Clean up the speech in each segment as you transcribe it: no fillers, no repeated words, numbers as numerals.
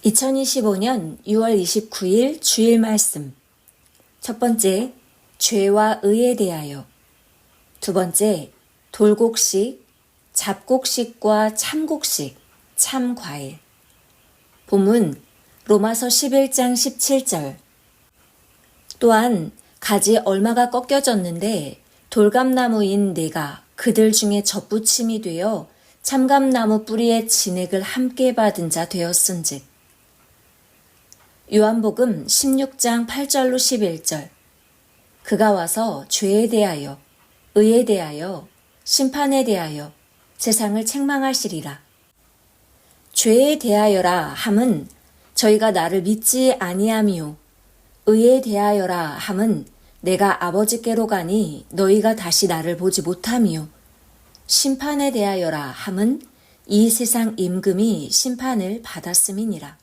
2025년 6월 29일 주일 말씀. 첫 번째, 죄와 의에 대하여. 두 번째, 돌곡식, 잡곡식과 참곡식, 참과일. 본문 로마서 11장 17절. 또한 가지 얼마가 꺾여졌는데 돌감나무인 내가 그들 중에 접붙임이 되어 참감나무 뿌리의 진액을 함께 받은 자 되었은즉. 요한복음 16장 8절로 11절. 그가 와서 죄에 대하여, 의에 대하여, 심판에 대하여 세상을 책망하시리라. 죄에 대하여라 함은 저희가 나를 믿지 아니함이요. 의에 대하여라 함은 내가 아버지께로 가니 너희가 다시 나를 보지 못함이요. 심판에 대하여라 함은 이 세상 임금이 심판을 받았음이니라.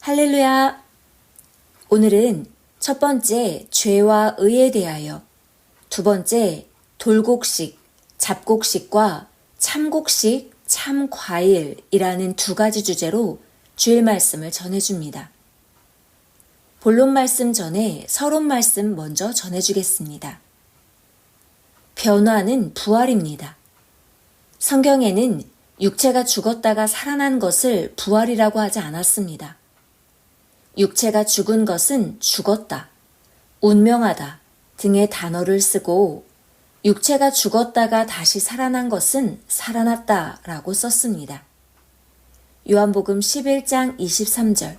할렐루야! 오늘은 첫 번째 죄와 의에 대하여, 두 번째 돌곡식, 잡곡식과 참곡식, 참과일이라는 두 가지 주제로 주일 말씀을 전해줍니다. 본론 말씀 전에 서론 말씀 먼저 전해주겠습니다. 변화는 부활입니다. 성경에는 육체가 죽었다가 살아난 것을 부활이라고 하지 않았습니다. 육체가 죽은 것은 죽었다, 운명하다 등의 단어를 쓰고 육체가 죽었다가 다시 살아난 것은 살아났다 라고 썼습니다. 요한복음 11장 23절.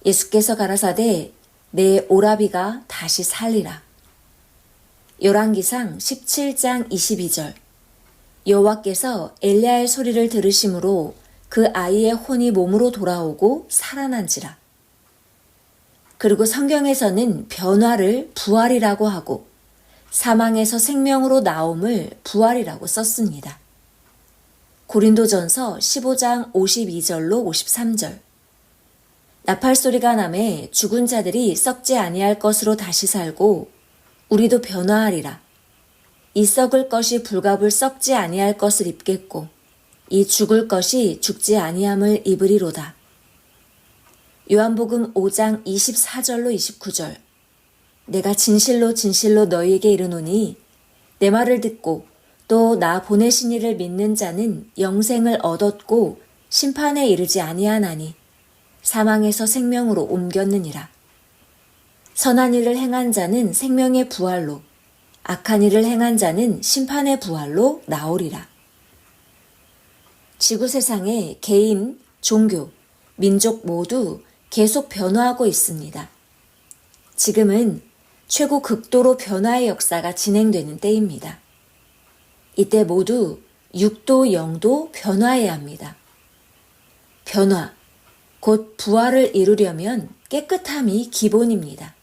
예수께서 가라사대 내 오라비가 다시 살리라. 열왕기상 17장 22절. 여호와께서 엘리야의 소리를 들으심으로 그 아이의 혼이 몸으로 돌아오고 살아난지라. 그리고 성경에서는 변화를 부활이라고 하고 사망에서 생명으로 나옴을 부활이라고 썼습니다. 고린도전서 15장 52절로 53절. 나팔소리가 나매 죽은 자들이 썩지 아니할 것으로 다시 살고 우리도 변화하리라. 이 썩을 것이 불갑을 썩지 아니할 것을 입겠고 이 죽을 것이 죽지 아니함을 입으리로다. 요한복음 5장 24절로 29절. 내가 진실로 진실로 너희에게 이르노니 내 말을 듣고 또 나 보내신 이를 믿는 자는 영생을 얻었고 심판에 이르지 아니하나니 사망에서 생명으로 옮겼느니라. 선한 일을 행한 자는 생명의 부활로, 악한 일을 행한 자는 심판의 부활로 나오리라. 지구 세상의 개인, 종교, 민족 모두 계속 변화하고 있습니다. 지금은 최고 극도로 변화의 역사가 진행되는 때입니다. 이때 모두 6도, 0도 변화해야 합니다. 변화, 곧 부활을 이루려면 깨끗함이 기본입니다.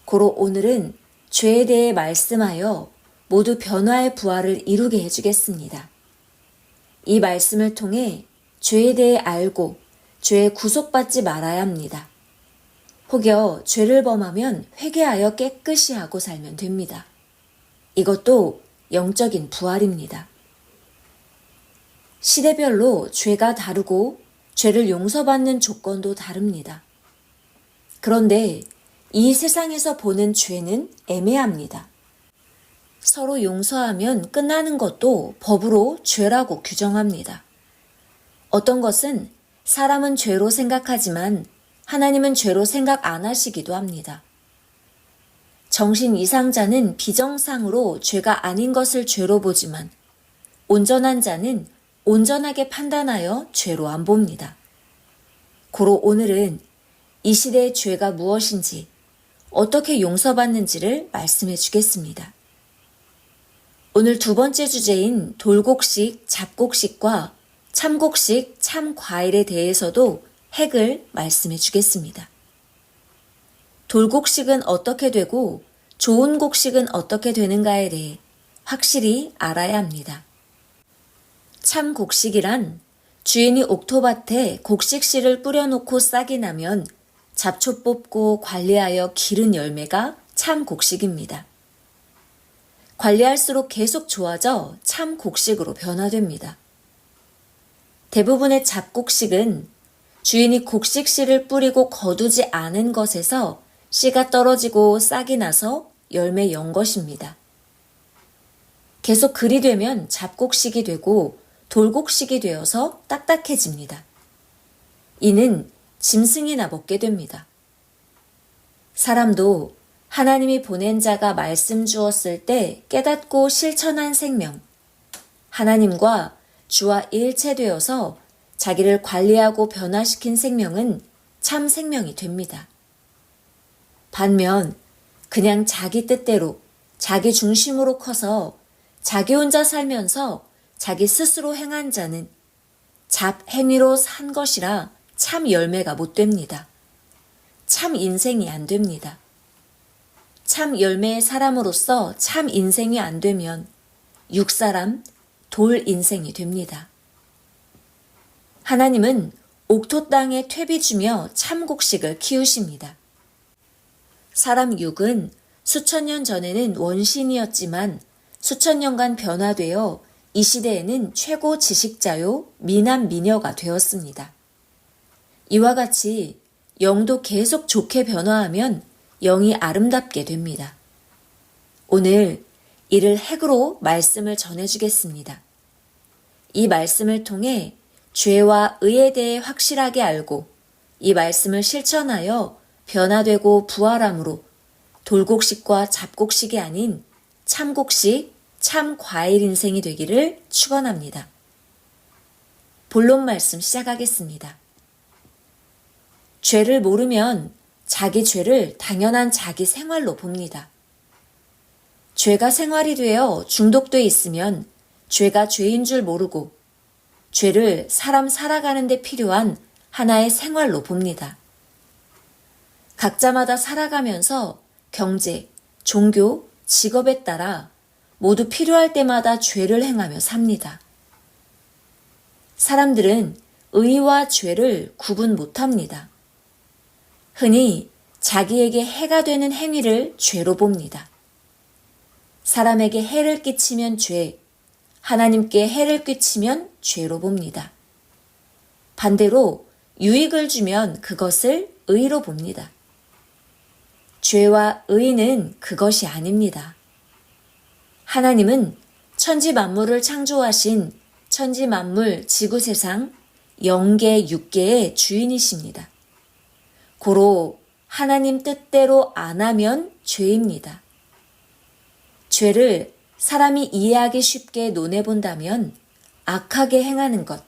고로 오늘은 죄에 대해 말씀하여 모두 변화의 부활을 이루게 해주겠습니다. 이 말씀을 통해 죄에 대해 알고 죄에 구속받지 말아야 합니다. 혹여 죄를 범하면 회개하여 깨끗이 하고 살면 됩니다. 이것도 영적인 부활입니다. 시대별로 죄가 다르고 죄를 용서받는 조건도 다릅니다. 그런데 이 세상에서 보는 죄는 애매합니다. 서로 용서하면 끝나는 것도 법으로 죄라고 규정합니다. 어떤 것은 사람은 죄로 생각하지만 하나님은 죄로 생각 안 하시기도 합니다. 정신 이상자는 비정상으로 죄가 아닌 것을 죄로 보지만 온전한 자는 온전하게 판단하여 죄로 안 봅니다. 고로 오늘은 이 시대의 죄가 무엇인지 어떻게 용서받는지를 말씀해 주겠습니다. 오늘 두 번째 주제인 돌곡식, 잡곡식과 참곡식, 참과일에 대해서도 핵을 말씀해 주겠습니다. 돌곡식은 어떻게 되고 좋은 곡식은 어떻게 되는가에 대해 확실히 알아야 합니다. 참곡식이란 주인이 옥토밭에 곡식씨를 뿌려놓고 싹이 나면 잡초 뽑고 관리하여 기른 열매가 참곡식입니다. 관리할수록 계속 좋아져 참곡식으로 변화됩니다. 대부분의 잡곡식은 주인이 곡식 씨를 뿌리고 거두지 않은 것에서 씨가 떨어지고 싹이 나서 열매 연 것입니다. 계속 그리 되면 잡곡식이 되고 돌곡식이 되어서 딱딱해집니다. 이는 짐승이나 먹게 됩니다. 사람도 하나님이 보낸 자가 말씀 주었을 때 깨닫고 실천한 생명, 하나님과 주와 일체되어서 자기를 관리하고 변화시킨 생명은 참 생명이 됩니다. 반면 그냥 자기 뜻대로 자기 중심으로 커서 자기 혼자 살면서 자기 스스로 행한 자는 잡행위로 산 것이라 참 열매가 못 됩니다. 참 인생이 안 됩니다. 참 열매의 사람으로서 참 인생이 안 되면 육사람, 돌 인생이 됩니다. 하나님은 옥토 땅에 퇴비 주며 참 곡식을 키우십니다. 사람 육은 수천 년 전에는 원신이었지만 수천 년간 변화되어 이 시대에는 최고 지식자요 미남 미녀가 되었습니다. 이와 같이 영도 계속 좋게 변화하면 영이 아름답게 됩니다. 오늘 이를 핵으로 말씀을 전해주겠습니다. 이 말씀을 통해 죄와 의에 대해 확실하게 알고 이 말씀을 실천하여 변화되고 부활함으로 돌곡식과 잡곡식이 아닌 참곡식, 참 과일 인생이 되기를 축원합니다. 본론 말씀 시작하겠습니다. 죄를 모르면 자기 죄를 당연한 자기 생활로 봅니다. 죄가 생활이 되어 중독돼 있으면 죄가 죄인 줄 모르고 죄를 사람 살아가는 데 필요한 하나의 생활로 봅니다. 각자마다 살아가면서 경제, 종교, 직업에 따라 모두 필요할 때마다 죄를 행하며 삽니다. 사람들은 의와 죄를 구분 못합니다. 흔히 자기에게 해가 되는 행위를 죄로 봅니다. 사람에게 해를 끼치면 죄, 하나님께 해를 끼치면 죄로 봅니다. 반대로 유익을 주면 그것을 의로 봅니다. 죄와 의는 그것이 아닙니다. 하나님은 천지 만물을 창조하신 천지 만물 지구 세상 영계 육계의 주인이십니다. 고로 하나님 뜻대로 안 하면 죄입니다. 죄를 사람이 이해하기 쉽게 논해본다면 악하게 행하는 것,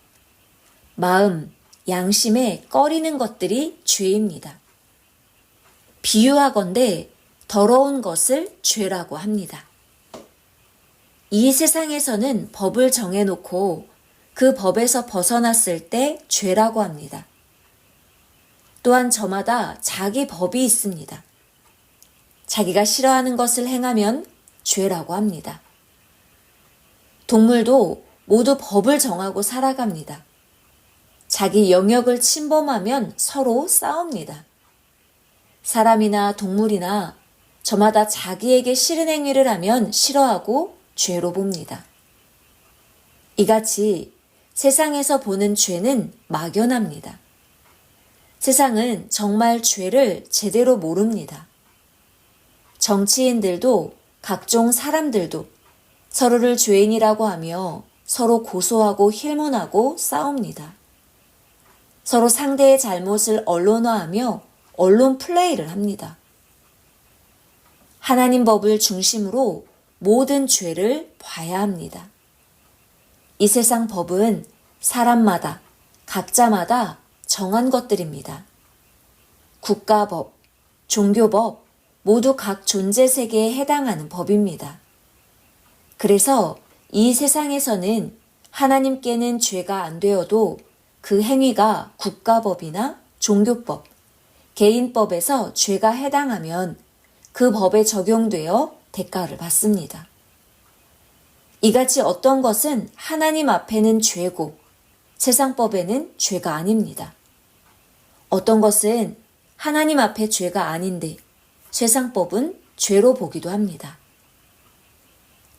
마음, 양심에 꺼리는 것들이 죄입니다. 비유하건대 더러운 것을 죄라고 합니다. 이 세상에서는 법을 정해놓고 그 법에서 벗어났을 때 죄라고 합니다. 또한 저마다 자기 법이 있습니다. 자기가 싫어하는 것을 행하면 죄라고 합니다. 동물도 모두 법을 정하고 살아갑니다. 자기 영역을 침범하면 서로 싸웁니다. 사람이나 동물이나 저마다 자기에게 싫은 행위를 하면 싫어하고 죄로 봅니다. 이같이 세상에서 보는 죄는 막연합니다. 세상은 정말 죄를 제대로 모릅니다. 정치인들도 각종 사람들도 서로를 죄인이라고 하며 서로 고소하고 힐문하고 싸웁니다. 서로 상대의 잘못을 언론화하며 언론 플레이를 합니다. 하나님 법을 중심으로 모든 죄를 봐야 합니다. 이 세상 법은 사람마다, 각자마다 정한 것들입니다. 국가법, 종교법 모두 각 존재 세계에 해당하는 법입니다. 그래서 이 세상에서는 하나님께는 죄가 안 되어도 그 행위가 국가법이나 종교법, 개인법에서 죄가 해당하면 그 법에 적용되어 대가를 받습니다. 이같이 어떤 것은 하나님 앞에는 죄고 세상법에는 죄가 아닙니다. 어떤 것은 하나님 앞에 죄가 아닌데 세상법은 죄로 보기도 합니다.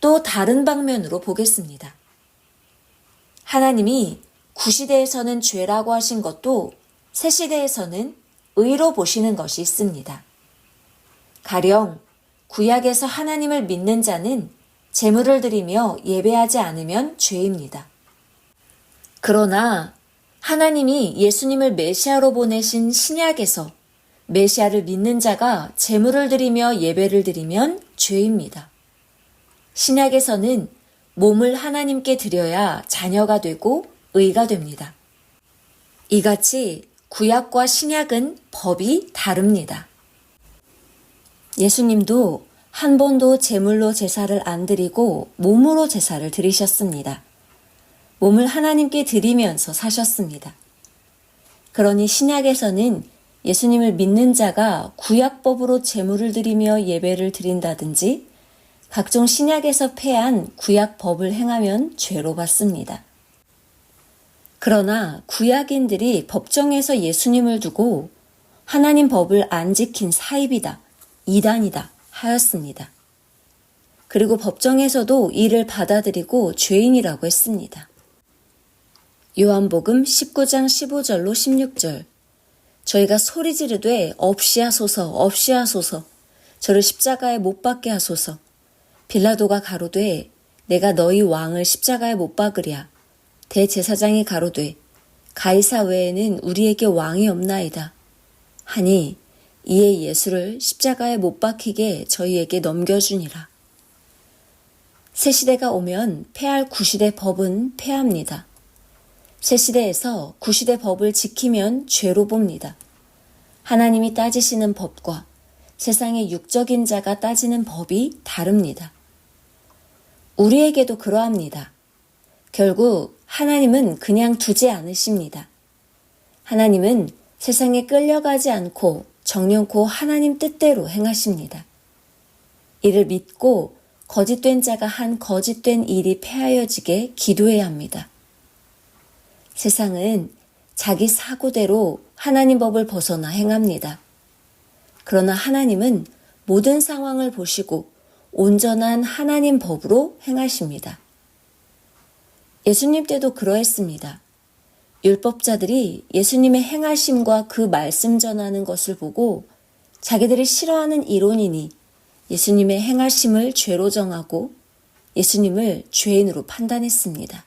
또 다른 방면으로 보겠습니다. 하나님이 구시대에서는 죄라고 하신 것도 새 시대에서는 의로 보시는 것이 있습니다. 가령 구약에서 하나님을 믿는 자는 제물을 드리며 예배하지 않으면 죄입니다. 그러나 하나님이 예수님을 메시아로 보내신 신약에서 메시아를 믿는 자가 제물을 드리며 예배를 드리면 죄입니다. 신약에서는 몸을 하나님께 드려야 자녀가 되고 의가 됩니다. 이같이 구약과 신약은 법이 다릅니다. 예수님도 한 번도 제물로 제사를 안 드리고 몸으로 제사를 드리셨습니다. 몸을 하나님께 드리면서 사셨습니다. 그러니 신약에서는 예수님을 믿는 자가 구약법으로 제물을 드리며 예배를 드린다든지 각종 신약에서 폐한 구약법을 행하면 죄로 받습니다. 그러나 구약인들이 법정에서 예수님을 두고 하나님 법을 안 지킨 사입이다, 이단이다 하였습니다. 그리고 법정에서도 이를 받아들이고 죄인이라고 했습니다. 요한복음 19장 15절로 16절 저희가 소리 지르되 없이하소서 없이하소서 저를 십자가에 못 박게 하소서 빌라도가 가로되 내가 너희 왕을 십자가에 못 박으랴 대제사장이 가로되 가이사 외에는 우리에게 왕이 없나이다 하니 이에 예수를 십자가에 못 박히게 저희에게 넘겨주니라. 새 시대가 오면 폐할 구시대 법은 폐합니다. 새 시대에서 구시대 법을 지키면 죄로 봅니다. 하나님이 따지시는 법과 세상의 육적인 자가 따지는 법이 다릅니다. 우리에게도 그러합니다. 결국 하나님은 그냥 두지 않으십니다. 하나님은 세상에 끌려가지 않고 정령코 하나님 뜻대로 행하십니다. 이를 믿고 거짓된 자가 한 거짓된 일이 폐하여지게 기도해야 합니다. 세상은 자기 사고대로 하나님 법을 벗어나 행합니다. 그러나 하나님은 모든 상황을 보시고 온전한 하나님 법으로 행하십니다. 예수님 때도 그러했습니다. 율법자들이 예수님의 행하심과 그 말씀 전하는 것을 보고 자기들이 싫어하는 이론이니 예수님의 행하심을 죄로 정하고 예수님을 죄인으로 판단했습니다.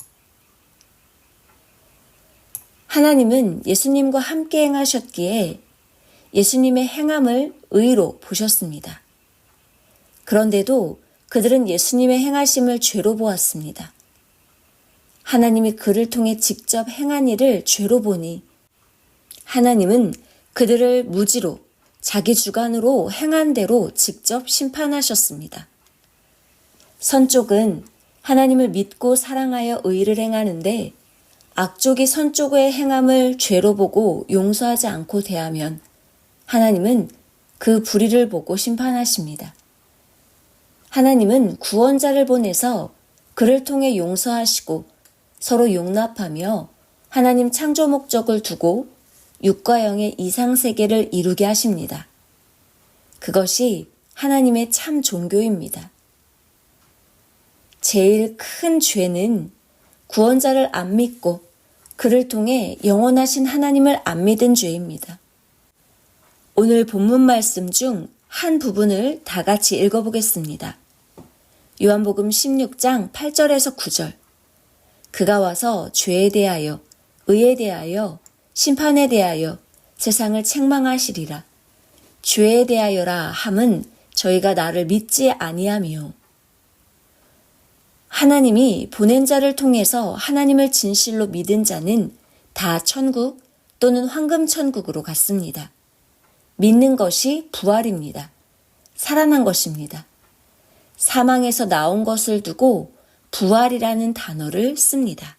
하나님은 예수님과 함께 행하셨기에 예수님의 행함을 의로 보셨습니다. 그런데도 그들은 예수님의 행하심을 죄로 보았습니다. 하나님이 그를 통해 직접 행한 일을 죄로 보니 하나님은 그들을 무지로 자기 주관으로 행한 대로 직접 심판하셨습니다. 선쪽은 하나님을 믿고 사랑하여 의를 행하는데 악족이 선쪽의 행함을 죄로 보고 용서하지 않고 대하면 하나님은 그 불의를 보고 심판하십니다. 하나님은 구원자를 보내서 그를 통해 용서하시고 서로 용납하며 하나님 창조 목적을 두고 육과 영의 이상세계를 이루게 하십니다. 그것이 하나님의 참 종교입니다. 제일 큰 죄는 구원자를 안 믿고 그를 통해 영원하신 하나님을 안 믿은 죄입니다. 오늘 본문 말씀 중 한 부분을 다 같이 읽어보겠습니다. 요한복음 16장 8절에서 9절 그가 와서 죄에 대하여 의에 대하여 심판에 대하여 세상을 책망하시리라. 죄에 대하여라 함은 저희가 나를 믿지 아니하며 하나님이 보낸 자를 통해서 하나님을 진실로 믿은 자는 다 천국 또는 황금천국으로 갔습니다. 믿는 것이 부활입니다. 살아난 것입니다. 사망에서 나온 것을 두고 부활이라는 단어를 씁니다.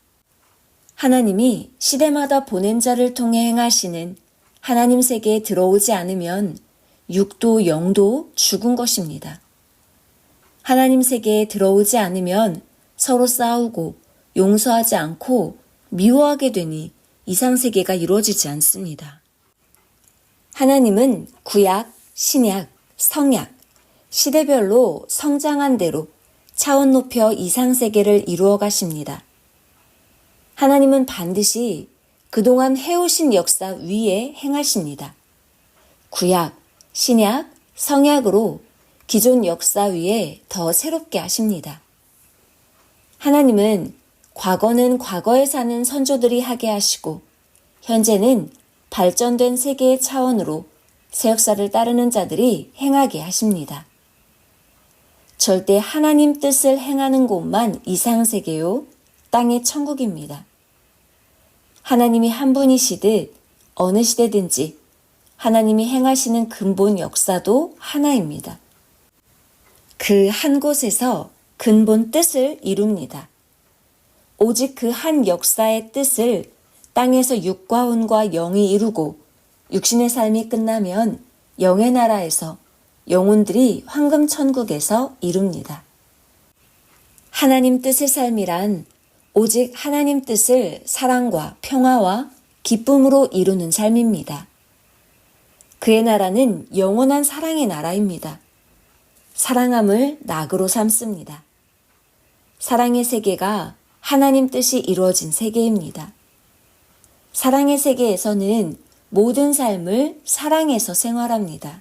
하나님이 시대마다 보낸 자를 통해 행하시는 하나님 세계에 들어오지 않으면 육도 영도 죽은 것입니다. 하나님 세계에 들어오지 않으면 서로 싸우고 용서하지 않고 미워하게 되니 이상세계가 이루어지지 않습니다. 하나님은 구약, 신약, 성약, 시대별로 성장한 대로 차원 높여 이상세계를 이루어 가십니다. 하나님은 반드시 그동안 해오신 역사 위에 행하십니다. 구약, 신약, 성약으로 기존 역사 위에 더 새롭게 하십니다. 하나님은 과거는 과거에 사는 선조들이 하게 하시고 현재는 발전된 세계의 차원으로 새 역사를 따르는 자들이 행하게 하십니다. 절대 하나님 뜻을 행하는 곳만 이상세계요, 땅의 천국입니다. 하나님이 한 분이시듯 어느 시대든지 하나님이 행하시는 근본 역사도 하나입니다. 그 한 곳에서 근본 뜻을 이룹니다. 오직 그 한 역사의 뜻을 땅에서 육과 혼과 영이 이루고 육신의 삶이 끝나면 영의 나라에서 영혼들이 황금 천국에서 이룹니다. 하나님 뜻의 삶이란 오직 하나님 뜻을 사랑과 평화와 기쁨으로 이루는 삶입니다. 그의 나라는 영원한 사랑의 나라입니다. 사랑함을 낙으로 삼습니다. 사랑의 세계가 하나님 뜻이 이루어진 세계입니다. 사랑의 세계에서는 모든 삶을 사랑해서 생활합니다.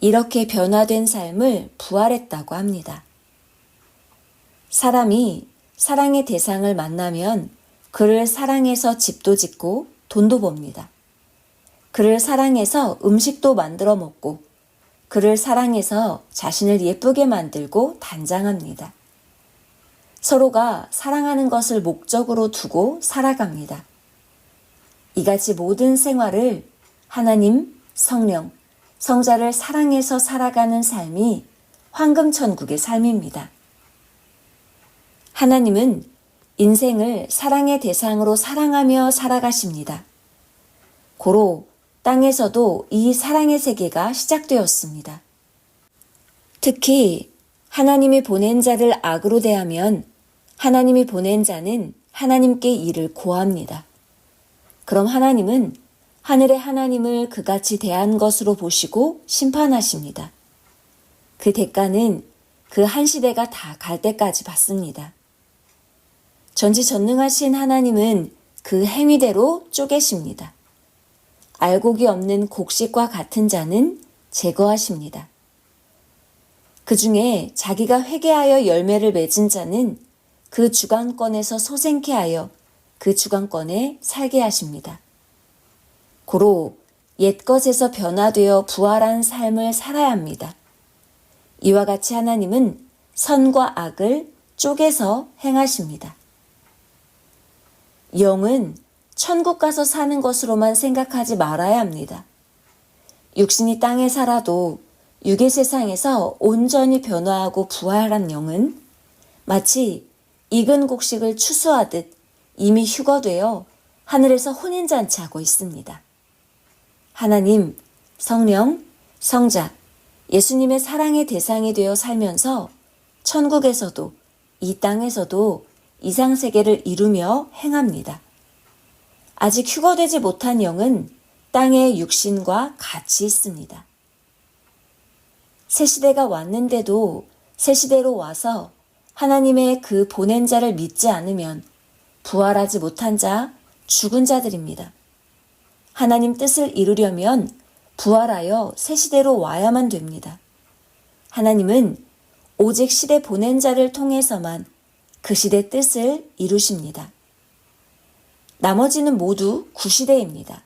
이렇게 변화된 삶을 부활했다고 합니다. 사람이 사랑의 대상을 만나면 그를 사랑해서 집도 짓고 돈도 법니다. 그를 사랑해서 음식도 만들어 먹고 그를 사랑해서 자신을 예쁘게 만들고 단장합니다. 서로가 사랑하는 것을 목적으로 두고 살아갑니다. 이같이 모든 생활을 하나님, 성령, 성자를 사랑해서 살아가는 삶이 황금천국의 삶입니다. 하나님은 인생을 사랑의 대상으로 사랑하며 살아가십니다. 고로 땅에서도 이 사랑의 세계가 시작되었습니다. 특히 하나님이 보낸 자를 악으로 대하면 하나님이 보낸 자는 하나님께 이를 고합니다. 그럼 하나님은 하늘의 하나님을 그같이 대한 것으로 보시고 심판하십니다. 그 대가는 그 한 시대가 다 갈 때까지 받습니다. 전지전능하신 하나님은 그 행위대로 쪼개십니다. 알곡이 없는 곡식과 같은 자는 제거하십니다. 그 중에 자기가 회개하여 열매를 맺은 자는 그 주관권에서 소생케 하여 그 주관권에 살게 하십니다. 고로 옛것에서 변화되어 부활한 삶을 살아야 합니다. 이와 같이 하나님은 선과 악을 쪼개서 행하십니다. 영은 천국 가서 사는 것으로만 생각하지 말아야 합니다. 육신이 땅에 살아도 육의 세상에서 온전히 변화하고 부활한 영은 마치 익은 곡식을 추수하듯 이미 휴거되어 하늘에서 혼인잔치하고 있습니다. 하나님, 성령, 성자, 예수님의 사랑의 대상이 되어 살면서 천국에서도 이 땅에서도 이상세계를 이루며 행합니다. 아직 휴거되지 못한 영은 땅의 육신과 같이 있습니다. 새 시대가 왔는데도 새 시대로 와서 하나님의 그 보낸 자를 믿지 않으면 부활하지 못한 자, 죽은 자들입니다. 하나님 뜻을 이루려면 부활하여 새 시대로 와야만 됩니다. 하나님은 오직 시대 보낸 자를 통해서만 그 시대 뜻을 이루십니다. 나머지는 모두 구시대입니다.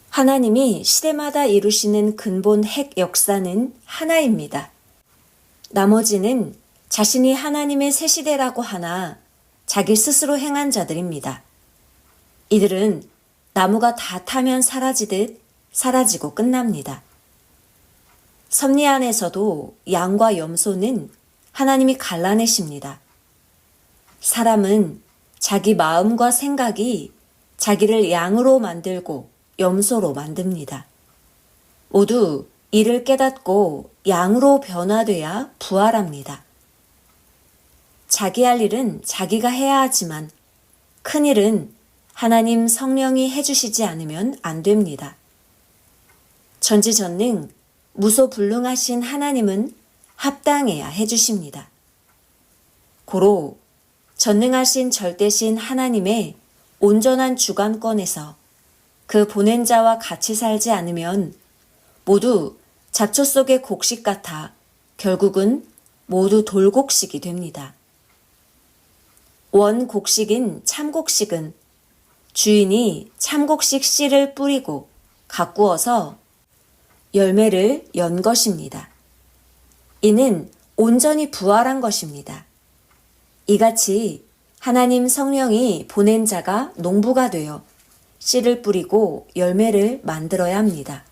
하나님이 시대마다 이루시는 근본 핵 역사는 하나입니다. 나머지는 자신이 하나님의 새 시대라고 하나 자기 스스로 행한 자들입니다. 이들은 나무가 다 타면 사라지듯 사라지고 끝납니다. 섭리 안에서도 양과 염소는 하나님이 갈라내십니다. 사람은 자기 마음과 생각이 자기를 양으로 만들고 염소로 만듭니다. 모두 이를 깨닫고 양으로 변화돼야 부활합니다. 자기 할 일은 자기가 해야 하지만 큰 일은 하나님 성령이 해주시지 않으면 안 됩니다. 전지전능 무소불능하신 하나님은 합당해야 해주십니다. 고로 전능하신 절대신 하나님의 온전한 주관권에서 그 보낸 자와 같이 살지 않으면 모두 잡초 속의 곡식 같아 결국은 모두 돌곡식이 됩니다. 원곡식인 참곡식은 주인이 참곡식 씨를 뿌리고 가꾸어서 열매를 연 것입니다. 이는 온전히 부활한 것입니다. 이같이 하나님 성령이 보낸 자가 농부가 되어 씨를 뿌리고 열매를 만들어야 합니다.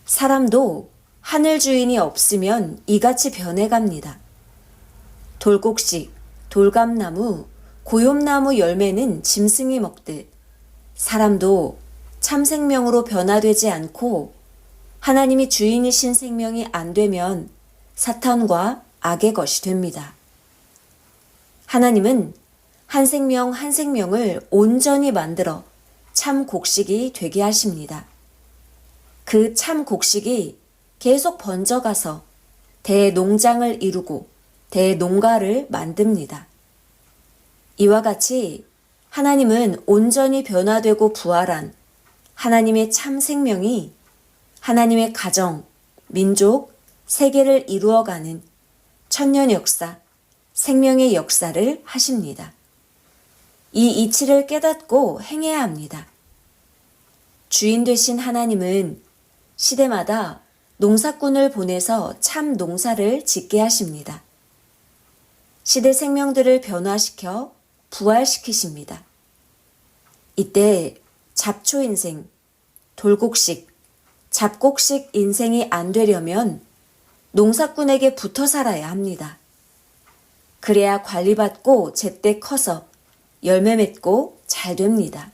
사람도 하늘 주인이 없으면 이같이 변해갑니다. 돌곡식, 돌감나무, 고욤나무 열매는 짐승이 먹듯 사람도 참 생명으로 변화되지 않고 하나님이 주인이신 생명이 안 되면 사탄과 악의 것이 됩니다. 하나님은 한 생명 한 생명을 온전히 만들어 참 곡식이 되게 하십니다. 그 참 곡식이 계속 번져가서 대농장을 이루고 대농가를 만듭니다. 이와 같이 하나님은 온전히 변화되고 부활한 하나님의 참 생명이 하나님의 가정, 민족, 세계를 이루어가는 천년 역사, 생명의 역사를 하십니다. 이 이치를 깨닫고 행해야 합니다. 주인 되신 하나님은 시대마다 농사꾼을 보내서 참 농사를 짓게 하십니다. 시대 생명들을 변화시켜 부활시키십니다. 이때 잡초 인생, 돌곡식, 잡곡식 인생이 안 되려면 농사꾼에게 붙어 살아야 합니다. 그래야 관리받고 제때 커서 열매 맺고 잘 됩니다.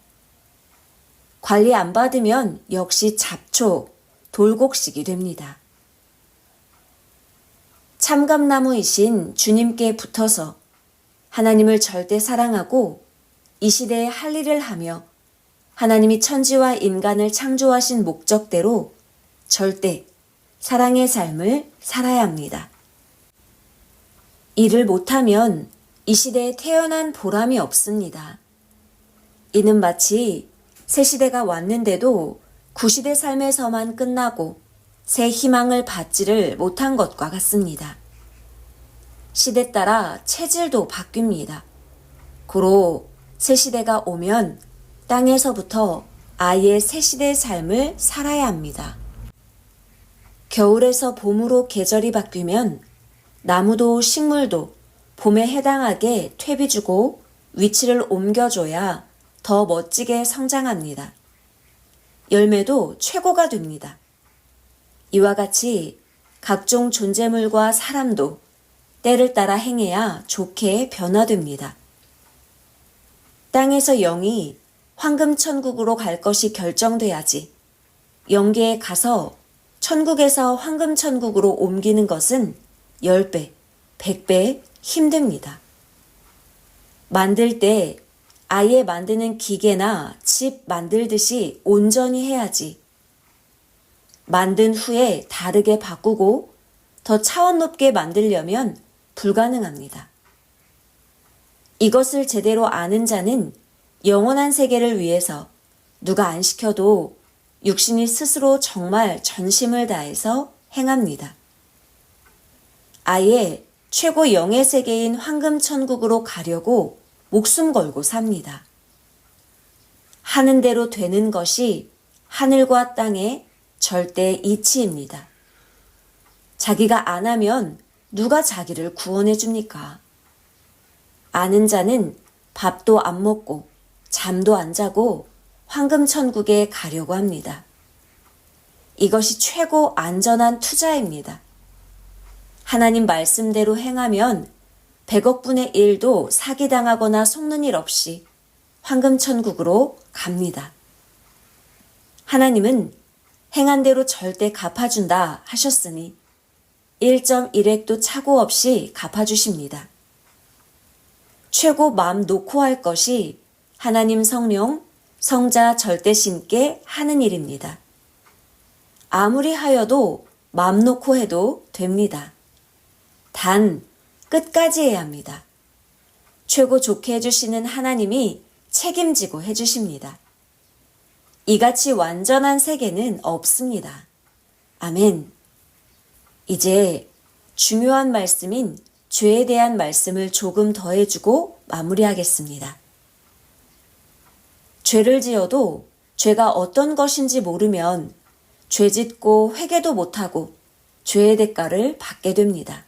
관리 안 받으면 역시 잡초, 돌곡식이 됩니다. 참감나무이신 주님께 붙어서 하나님을 절대 사랑하고 이 시대에 할 일을 하며 하나님이 천지와 인간을 창조하신 목적대로 절대 사랑의 삶을 살아야 합니다. 이를 못하면 이 시대에 태어난 보람이 없습니다. 이는 마치 새 시대가 왔는데도 구시대 삶에서만 끝나고 새 희망을 받지를 못한 것과 같습니다. 시대 따라 체질도 바뀝니다. 고로 새 시대가 오면 땅에서부터 아예 새 시대의 삶을 살아야 합니다. 겨울에서 봄으로 계절이 바뀌면 나무도 식물도 봄에 해당하게 퇴비주고 위치를 옮겨줘야 더 멋지게 성장합니다. 열매도 최고가 됩니다. 이와 같이 각종 존재물과 사람도 때를 따라 행해야 좋게 변화됩니다. 땅에서 영이 황금천국으로 갈 것이 결정돼야지 영계에 가서 천국에서 황금천국으로 옮기는 것은 10배, 100배 힘듭니다. 만들 때 아예 만드는 기계나 집 만들듯이 온전히 해야지. 만든 후에 다르게 바꾸고 더 차원 높게 만들려면 불가능합니다. 이것을 제대로 아는 자는 영원한 세계를 위해서 누가 안 시켜도 육신이 스스로 정말 전심을 다해서 행합니다. 아예 최고 영의 세계인 황금천국으로 가려고 목숨 걸고 삽니다. 하는 대로 되는 것이 하늘과 땅의 절대 이치입니다. 자기가 안 하면 누가 자기를 구원해 줍니까? 아는 자는 밥도 안 먹고 잠도 안 자고 황금천국에 가려고 합니다. 이것이 최고 안전한 투자입니다. 하나님 말씀대로 행하면 100억분의 1도 사기당하거나 속는 일 없이 황금천국으로 갑니다. 하나님은 행한 대로 절대 갚아준다 하셨으니 1.1핵도 착오 없이 갚아주십니다. 최고 마음 놓고 할 것이 하나님 성령, 성자 절대신께 하는 일입니다. 아무리 하여도 마음 놓고 해도 됩니다. 단 끝까지 해야 합니다. 최고 좋게 해주시는 하나님이 책임지고 해주십니다. 이같이 완전한 세계는 없습니다. 아멘. 이제 중요한 말씀인 죄에 대한 말씀을 조금 더해주고 마무리하겠습니다. 죄를 지어도 죄가 어떤 것인지 모르면 죄 짓고 회개도 못하고 죄의 대가를 받게 됩니다.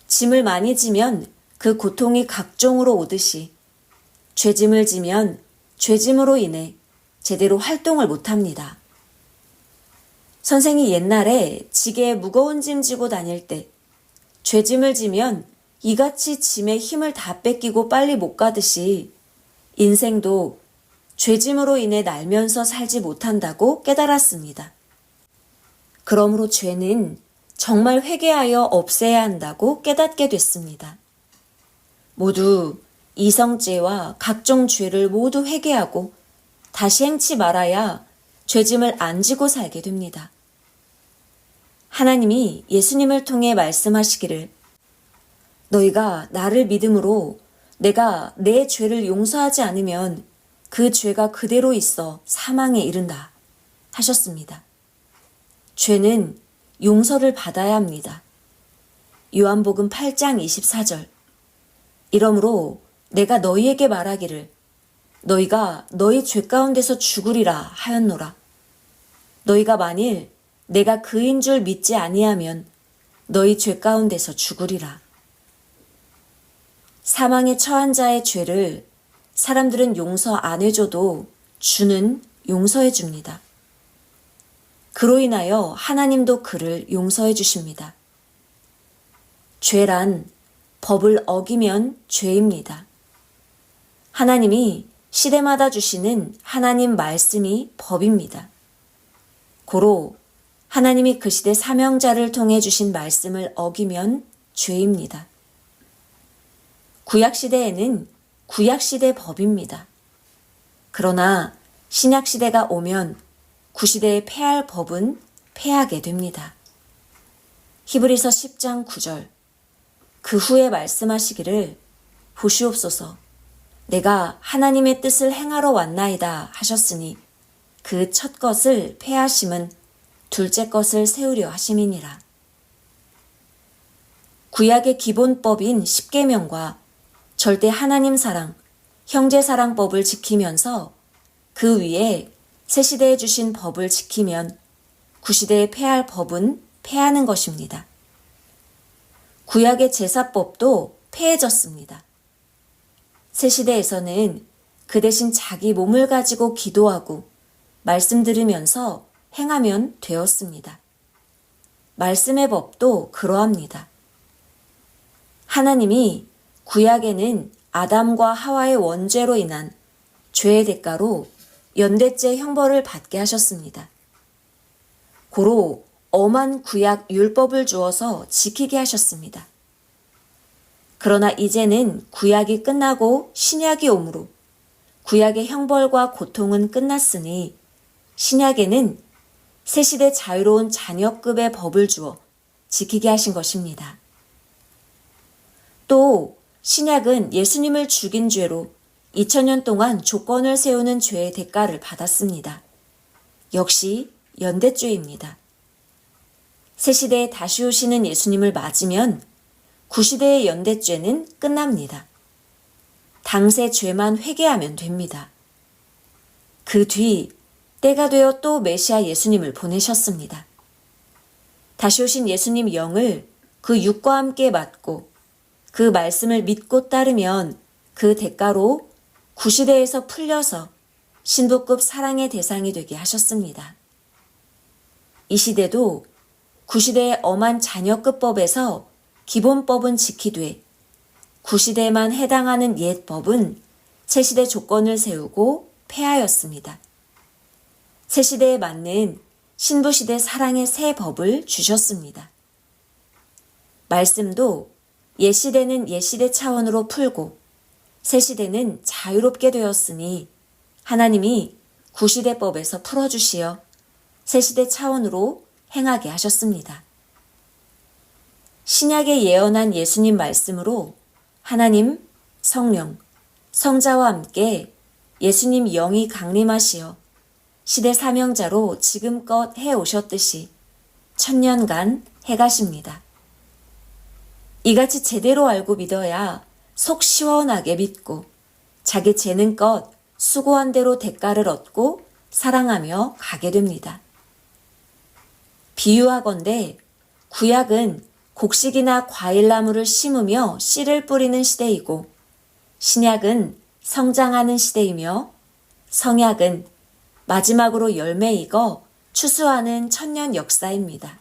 짐을 많이 지면 그 고통이 각종으로 오듯이 죄짐을 지면 죄짐으로 인해 제대로 활동을 못합니다. 선생이 옛날에 지게에 무거운 짐 지고 다닐 때 죄짐을 지면 이같이 짐의 힘을 다 뺏기고 빨리 못 가듯이 인생도 죄짐으로 인해 날면서 살지 못한다고 깨달았습니다. 그러므로 죄는 정말 회개하여 없애야 한다고 깨닫게 됐습니다. 모두 이성죄와 각종 죄를 모두 회개하고 다시 행치 말아야 죄짐을 안 지고 살게 됩니다. 하나님이 예수님을 통해 말씀하시기를 너희가 나를 믿음으로 내가 내 죄를 용서하지 않으면 그 죄가 그대로 있어 사망에 이른다 하셨습니다. 죄는 용서를 받아야 합니다. 요한복음 8장 24절 이러므로 내가 너희에게 말하기를 너희가 너희 죄 가운데서 죽으리라 하였노라. 너희가 만일 내가 그인 줄 믿지 아니하면 너희 죄 가운데서 죽으리라. 사망에 처한 자의 죄를 사람들은 용서 안 해줘도 주는 용서해 줍니다. 그로 인하여 하나님도 그를 용서해 주십니다. 죄란 법을 어기면 죄입니다. 하나님이 시대마다 주시는 하나님 말씀이 법입니다. 고로 하나님이 그 시대 사명자를 통해 주신 말씀을 어기면 죄입니다. 구약시대에는 구약시대 법입니다. 그러나 신약시대가 오면 구시대에 폐할 법은 폐하게 됩니다. 히브리서 10장 9절 그 후에 말씀하시기를 보시옵소서 내가 하나님의 뜻을 행하러 왔나이다 하셨으니 그 첫 것을 폐하심은 둘째 것을 세우려 하심이니라. 구약의 기본법인 십계명과 절대 하나님 사랑, 형제 사랑법을 지키면서 그 위에 새 시대에 주신 법을 지키면 구시대에 폐할 법은 폐하는 것입니다. 구약의 제사법도 폐해졌습니다. 새 시대에서는 그 대신 자기 몸을 가지고 기도하고 말씀 들으면서 행하면 되었습니다. 말씀의 법도 그러합니다. 하나님이 구약에는 아담과 하와의 원죄로 인한 죄의 대가로 연대죄 형벌을 받게 하셨습니다. 고로 엄한 구약 율법을 주어서 지키게 하셨습니다. 그러나 이제는 구약이 끝나고 신약이 오므로 구약의 형벌과 고통은 끝났으니 신약에는 새시대 자유로운 자녀급의 법을 주어 지키게 하신 것입니다. 또 신약은 예수님을 죽인 죄로 2000년 동안 조건을 세우는 죄의 대가를 받았습니다. 역시 연대죄입니다. 새시대에 다시 오시는 예수님을 맞으면 구시대의 연대죄는 끝납니다. 당세 죄만 회개하면 됩니다. 그 뒤 때가 되어 또 메시아 예수님을 보내셨습니다. 다시 오신 예수님 영을 그 육과 함께 받고 그 말씀을 믿고 따르면 그 대가로 구시대에서 풀려서 신부급 사랑의 대상이 되게 하셨습니다. 이 시대도 구시대의 엄한 자녀급법에서 기본법은 지키되 구시대에만 해당하는 옛 법은 새시대 조건을 세우고 폐하였습니다. 새시대에 맞는 신부시대 사랑의 새 법을 주셨습니다. 말씀도 옛시대는 옛시대 차원으로 풀고 새시대는 자유롭게 되었으니 하나님이 구시대법에서 풀어주시어 새시대 차원으로 행하게 하셨습니다. 신약에 예언한 예수님 말씀으로 하나님, 성령, 성자와 함께 예수님 영이 강림하시어 시대 사명자로 지금껏 해오셨듯이 천년간 해가십니다. 이같이 제대로 알고 믿어야 속 시원하게 믿고 자기 재능껏 수고한 대로 대가를 얻고 사랑하며 가게 됩니다. 비유하건대 구약은 곡식이나 과일나무를 심으며 씨를 뿌리는 시대이고 신약은 성장하는 시대이며 성약은 마지막으로 열매 익어 추수하는 천년 역사입니다.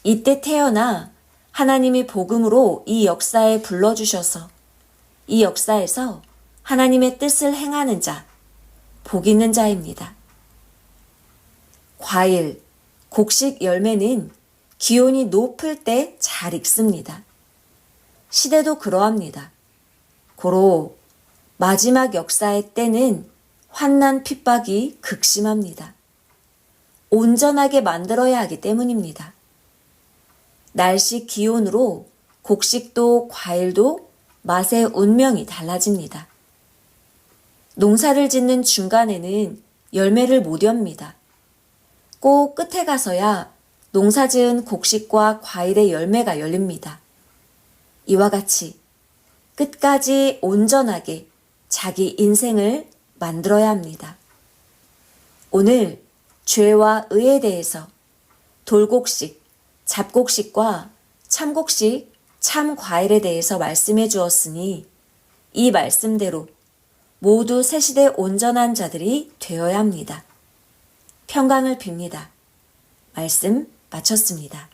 이때 태어나 하나님이 복음으로 이 역사에 불러주셔서 이 역사에서 하나님의 뜻을 행하는 자, 복 있는 자입니다. 과일, 곡식 열매는 기온이 높을 때 잘 익습니다. 시대도 그러합니다. 고로 마지막 역사의 때는 환난 핍박이 극심합니다. 온전하게 만들어야 하기 때문입니다. 날씨 기온으로 곡식도 과일도 맛의 운명이 달라집니다. 농사를 짓는 중간에는 열매를 못 엽니다. 꼭 끝에 가서야 농사 지은 곡식과 과일의 열매가 열립니다. 이와 같이 끝까지 온전하게 자기 인생을 만들어야 합니다. 오늘 죄와 의에 대해서 돌곡식, 잡곡식과 참곡식, 참과일에 대해서 말씀해 주었으니 이 말씀대로 모두 새 시대 온전한 자들이 되어야 합니다. 평강을 빕니다. 말씀 마쳤습니다.